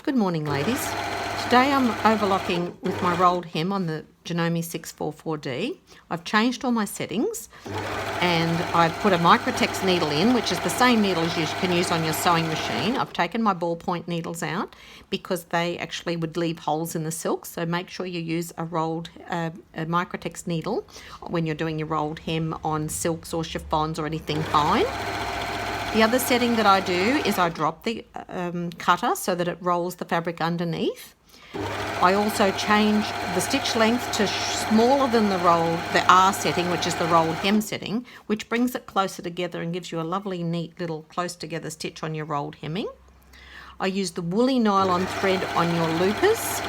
Good morning, ladies. Today I'm overlocking with my rolled hem on the Janome 644D. I've changed all my settings and I've put a Microtex needle in, which is the same needles you can use on your sewing machine. I've taken my ballpoint needles out because they actually would leave holes in the silk, so make sure you use a Microtex needle when you're doing your rolled hem on silks or chiffons or anything fine. The other setting that I do is I drop the cutter so that it rolls the fabric underneath. I also change the stitch length to smaller than the R setting, which is the rolled hem setting, which brings it closer together and gives you a lovely, neat little close together stitch on your rolled hemming. I use the woolly nylon thread on your loopers.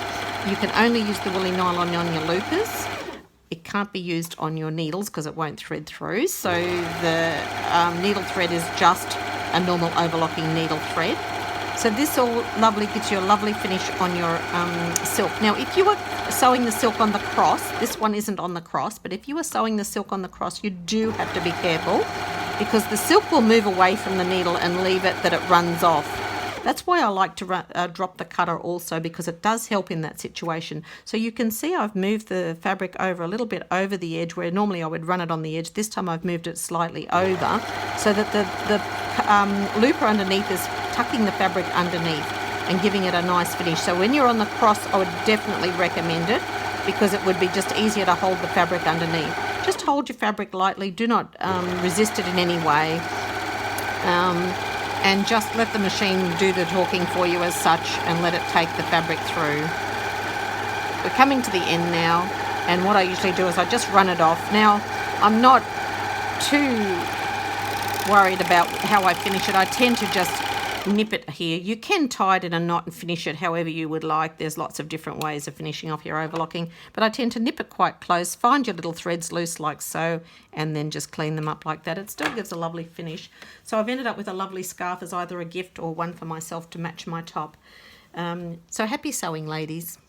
You can only use the woolly nylon on your loopers. It can't be used on your needles because it won't thread through. So the needle thread is just a normal overlocking needle thread. So this all lovely gives you a lovely finish on your silk. Now, if you were sewing the silk on the cross, this one isn't on the cross, but if you were sewing the silk on the cross, you do have to be careful because the silk will move away from the needle and leave it that it runs off. That's why I like to drop the cutter also, because it does help in that situation. So you can see I've moved the fabric over a little bit over the edge where normally I would run it on the edge. This time I've moved it slightly over so that the looper underneath is tucking the fabric underneath and giving it a nice finish. So when you're on the cross, I would definitely recommend it because it would be just easier to hold the fabric underneath. Just hold your fabric lightly. Do not resist it in any way. And just let the machine do the talking for you as such and let it take the fabric through. We're coming to the end now, and what I usually do is I just run it off. Now, I'm not too worried about how I finish it. I tend to just nip it here. You can tie it in a knot and finish it however you would like. There's lots of different ways of finishing off your overlocking, but I tend to nip it quite close, find your little threads loose like so, and then just clean them up like that. It still gives a lovely finish. So I've ended up with a lovely scarf as either a gift or one for myself to match my top. So happy sewing, ladies.